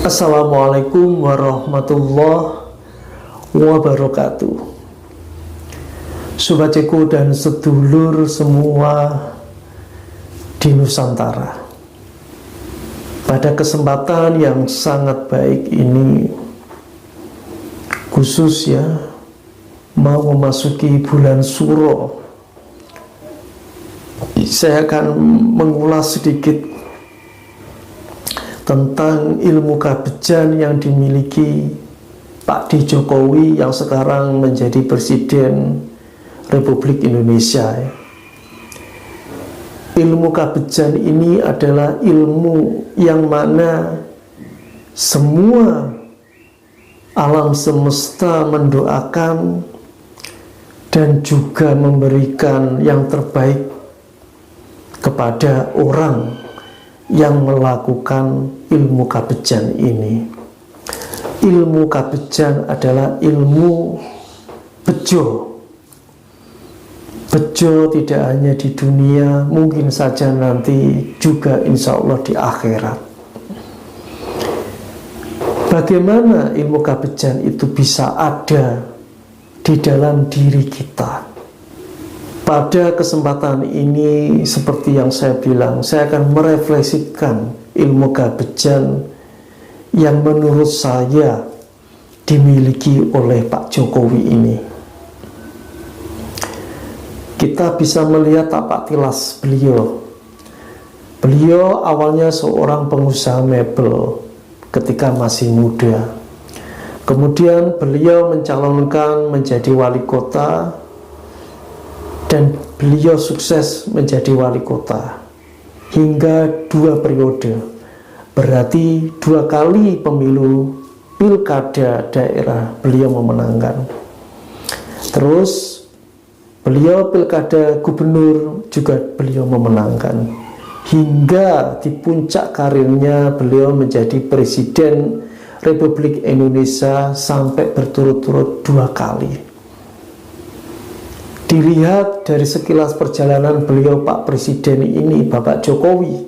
Assalamualaikum warahmatullahi wabarakatuh. Sobat Ceko dan sedulur semua di Nusantara, pada kesempatan yang sangat baik ini, khusus mau memasuki bulan Suro, saya akan mengulas sedikit tentang ilmu kabejan yang dimiliki Pak D. Jokowi yang sekarang menjadi Presiden Republik Indonesia. Ilmu kabejan ini adalah ilmu yang mana semua alam semesta mendoakan dan juga memberikan yang terbaik kepada orang yang melakukan ilmu kabejan ini. Ilmu kabejan adalah ilmu bejo. Bejo tidak hanya di dunia, mungkin saja nanti juga insya Allah di akhirat. Bagaimana ilmu kabejan itu bisa ada di dalam diri kita? Pada kesempatan ini, seperti yang saya bilang, saya akan merefleksikan ilmu kabejan yang menurut saya dimiliki oleh Pak Jokowi ini. Kita bisa melihat tapak tilas beliau. Beliau awalnya seorang pengusaha mebel ketika masih muda. Kemudian beliau mencalonkan menjadi wali kota, dan beliau sukses menjadi wali kota hingga 2 periode, berarti 2 kali pemilu pilkada daerah beliau memenangkan. Terus beliau pilkada gubernur juga beliau memenangkan, hingga di puncak karirnya beliau menjadi Presiden Republik Indonesia sampai berturut-turut 2 kali. Dilihat dari sekilas perjalanan beliau, Pak Presiden ini, Bapak Jokowi,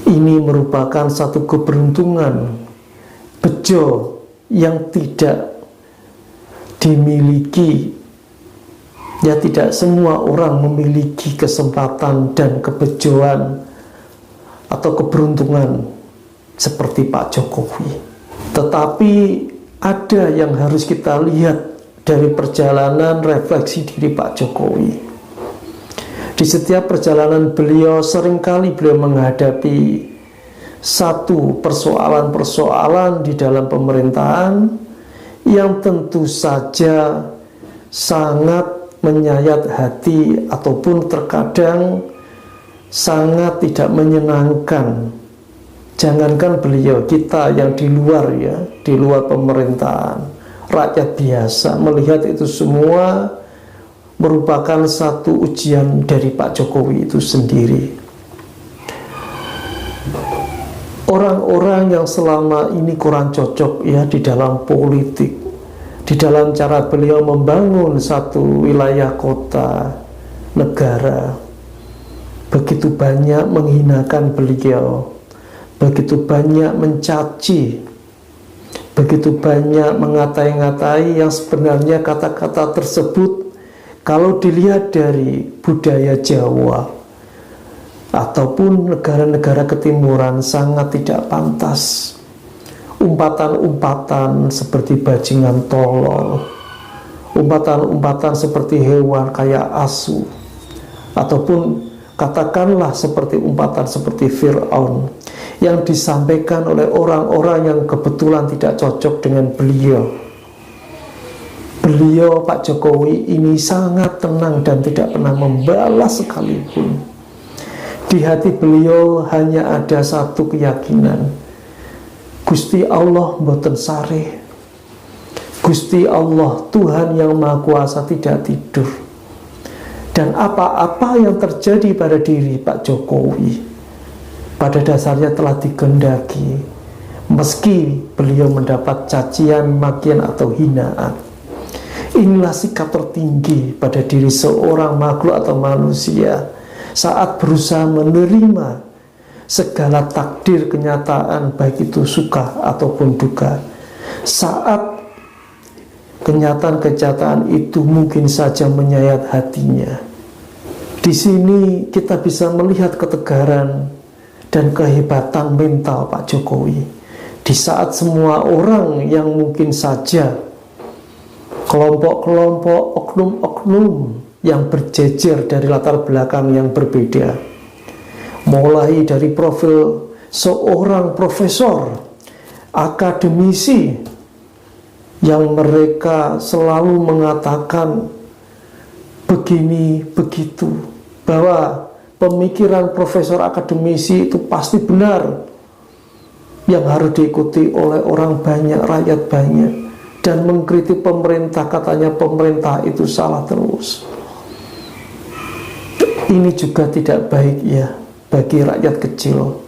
ini merupakan satu keberuntungan bejo yang tidak dimiliki. Tidak semua orang memiliki kesempatan dan kebejoan atau keberuntungan seperti Pak Jokowi. Tetapi ada yang harus kita lihat dari perjalanan refleksi diri Pak Jokowi. Di setiap perjalanan beliau, seringkali beliau menghadapi satu persoalan-persoalan di dalam pemerintahan yang tentu saja sangat menyayat hati ataupun terkadang sangat tidak menyenangkan. Jangankan beliau, kita yang di luar di luar pemerintahan, rakyat biasa melihat itu semua merupakan satu ujian dari Pak Jokowi itu sendiri. Orang-orang yang selama ini kurang cocok di dalam politik, di dalam cara beliau membangun satu wilayah kota, negara, begitu banyak menghinakan beliau, begitu banyak mencaci, begitu banyak mengatai-ngatai yang sebenarnya kata-kata tersebut kalau dilihat dari budaya Jawa ataupun negara-negara ketimuran sangat tidak pantas. Umpatan-umpatan seperti bajingan tolol, umpatan-umpatan seperti hewan kayak asu, ataupun katakanlah seperti umpatan seperti Fir'aun yang disampaikan oleh orang-orang yang kebetulan tidak cocok dengan beliau. Beliau, Pak Jokowi ini sangat tenang dan tidak pernah membalas sekalipun. Di hati beliau hanya ada satu keyakinan, Gusti Allah mboten sareh. Gusti Allah, Tuhan yang Maha Kuasa, tidak tidur. Dan apa-apa yang terjadi pada diri Pak Jokowi pada dasarnya telah dikehendaki, meski beliau mendapat cacian, makian atau hinaan. Inilah sikap tertinggi pada diri seorang makhluk atau manusia saat berusaha menerima segala takdir kenyataan, baik itu suka ataupun duka. Saat kenyataan-kenyataan itu mungkin saja menyayat hatinya. Di sini kita bisa melihat ketegaran dan kehebatan mental Pak Jokowi. Di saat semua orang yang mungkin saja kelompok-kelompok, oknum-oknum yang berjejer dari latar belakang yang berbeda, mulai dari profil seorang profesor, akademisi yang mereka selalu mengatakan begini begitu, bahwa pemikiran profesor akademisi itu pasti benar, yang harus diikuti oleh orang banyak, rakyat banyak, dan mengkritik pemerintah, katanya pemerintah itu salah terus. Ini juga tidak baik ya bagi rakyat kecil.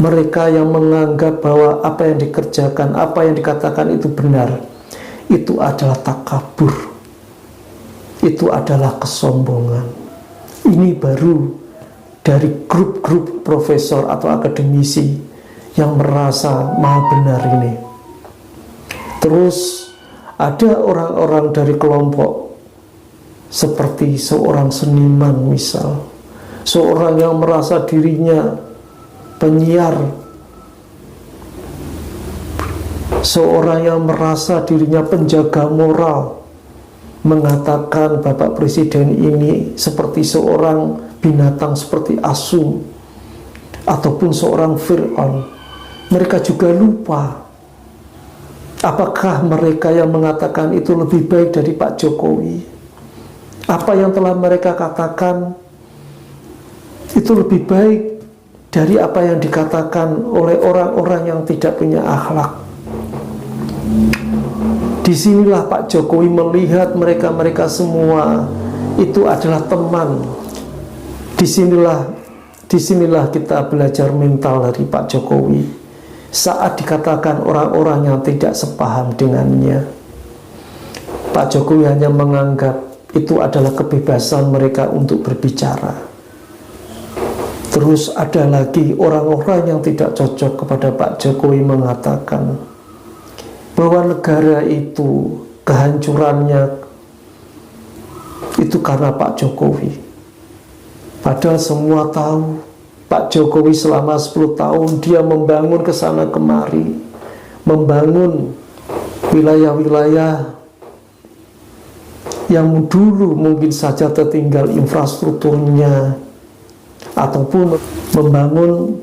Mereka yang menganggap bahwa apa yang dikerjakan, apa yang dikatakan itu benar, itu adalah takabur, itu adalah kesombongan. Ini baru dari grup-grup profesor atau akademisi yang merasa maha benar ini. Terus ada orang-orang dari kelompok seperti seorang seniman misal, seorang yang merasa dirinya penyiar, seorang yang merasa dirinya penjaga moral, mengatakan Bapak Presiden ini seperti seorang binatang seperti Asum ataupun seorang Fir'aun. Mereka juga lupa apakah mereka yang mengatakan itu lebih baik dari Pak Jokowi. Apa yang telah mereka katakan itu lebih baik dari apa yang dikatakan oleh orang-orang yang tidak punya akhlak. Disinilah Pak Jokowi melihat mereka-mereka semua itu adalah teman. Disinilah kita belajar mental dari Pak Jokowi. Saat dikatakan orang-orang yang tidak sepaham dengannya, Pak Jokowi hanya menganggap itu adalah kebebasan mereka untuk berbicara. Terus ada lagi orang-orang yang tidak cocok kepada Pak Jokowi mengatakan bahwa negara itu kehancurannya itu karena Pak Jokowi. Padahal semua tahu Pak Jokowi selama 10 tahun dia membangun kesana kemari, membangun wilayah-wilayah yang dulu mungkin saja tertinggal infrastrukturnya, ataupun membangun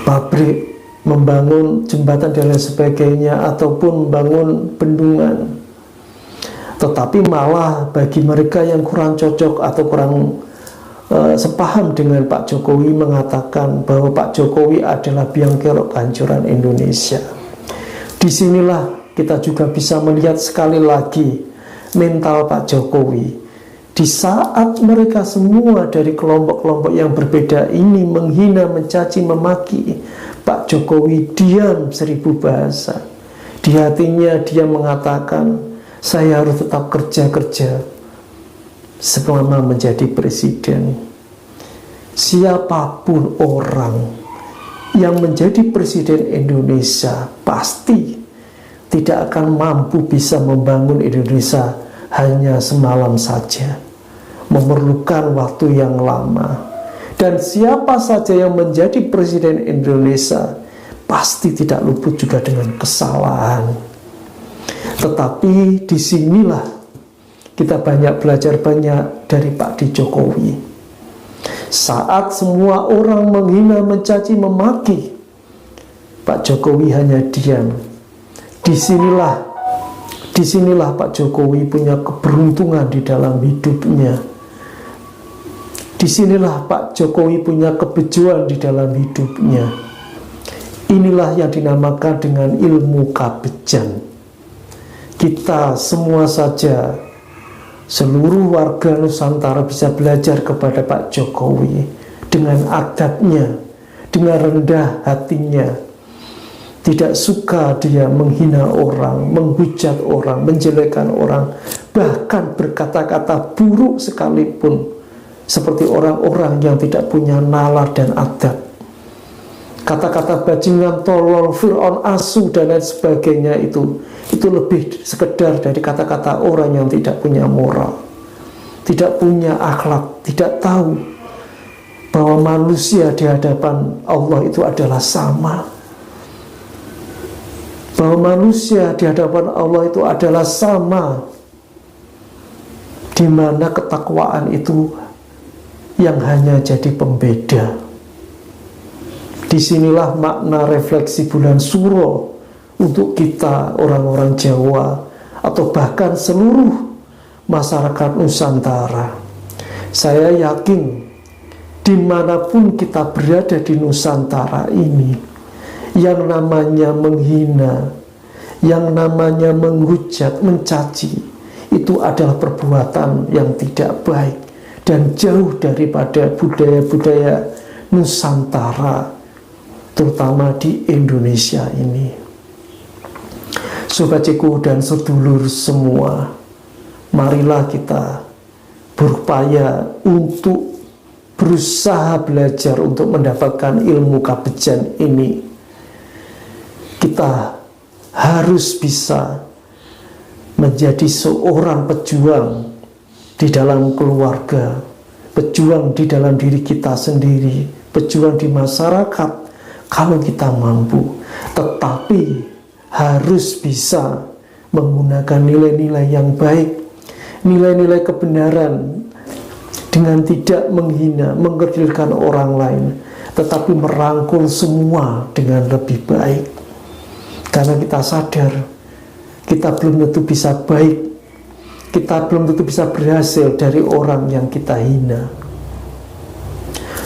pabrik, membangun jembatan dan lain sebagainya, ataupun membangun bendungan. Tetapi malah bagi mereka yang kurang cocok atau kurang sepaham dengan Pak Jokowi mengatakan bahwa Pak Jokowi adalah biang kerok kehancuran Indonesia. Disinilah kita juga bisa melihat sekali lagi mental Pak Jokowi. Di saat mereka semua dari kelompok-kelompok yang berbeda ini menghina, mencaci, memaki, Pak Jokowi diam 1000 bahasa. Di hatinya dia mengatakan, saya harus tetap kerja-kerja selama menjadi presiden. Siapapun orang yang menjadi presiden Indonesia pasti tidak akan mampu bisa membangun Indonesia hanya semalam saja, memerlukan waktu yang lama. Dan siapa saja yang menjadi presiden Indonesia pasti tidak luput juga dengan kesalahan. Tetapi disinilah kita banyak belajar banyak dari Pak Jokowi. Saat semua orang menghina, mencaci, memaki, Pak Jokowi hanya diam. Disinilah Pak Jokowi punya keberuntungan di dalam hidupnya. Disinilah Pak Jokowi punya kebejuan di dalam hidupnya. Inilah yang dinamakan dengan ilmu kabejan. Kita semua saja, seluruh warga Nusantara bisa belajar kepada Pak Jokowi dengan adabnya, dengan rendah hatinya. Tidak suka dia menghina orang, menghujat orang, menjelekkan orang, bahkan berkata-kata buruk sekalipun seperti orang-orang yang tidak punya nalar dan adab. Kata-kata bajingan, tolol, Fir'aun, asu, dan lain sebagainya itu lebih sekedar dari kata-kata orang yang tidak punya moral, tidak punya akhlak, tidak tahu bahwa manusia di hadapan Allah itu adalah sama. Bahwa manusia di hadapan Allah itu adalah sama, di mana ketakwaan itu yang hanya jadi pembeda. Disinilah makna refleksi bulan Suro untuk kita orang-orang Jawa atau bahkan seluruh masyarakat Nusantara. Saya yakin dimanapun kita berada di Nusantara ini, yang namanya menghina, yang namanya menghujat, mencaci, itu adalah perbuatan yang tidak baik dan jauh daripada budaya-budaya Nusantara, terutama di Indonesia ini. Sobat Ceko dan sedulur semua, marilah kita berupaya untuk berusaha belajar untuk mendapatkan ilmu kabejan ini. Kita harus bisa menjadi seorang pejuang di dalam keluarga, pejuang di dalam diri kita sendiri, pejuang di masyarakat kalau kita mampu, tetapi harus bisa menggunakan nilai-nilai yang baik, nilai-nilai kebenaran, dengan tidak menghina, mengkerdilkan orang lain, tetapi merangkul semua dengan lebih baik. Karena kita sadar kita belum tentu bisa baik, kita belum tentu bisa berhasil dari orang yang kita hina.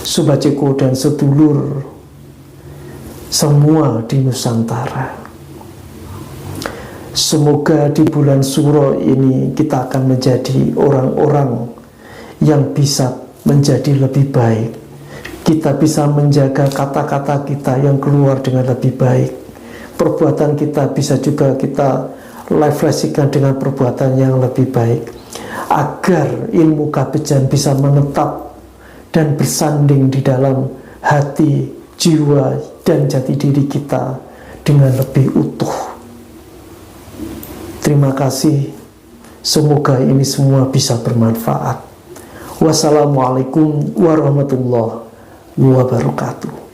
Sobat Ceko dan sedulur semua di Nusantara, semoga di bulan Suro ini kita akan menjadi orang-orang yang bisa menjadi lebih baik. Kita bisa menjaga kata-kata kita yang keluar dengan lebih baik. Perbuatan kita bisa juga kita refleksikan dengan perbuatan yang lebih baik, agar ilmu kabejan bisa menetap dan bersanding di dalam hati, jiwa, dan jati diri kita dengan lebih utuh. Terima kasih. Semoga ini semua bisa bermanfaat. Wassalamualaikum warahmatullahi wabarakatuh.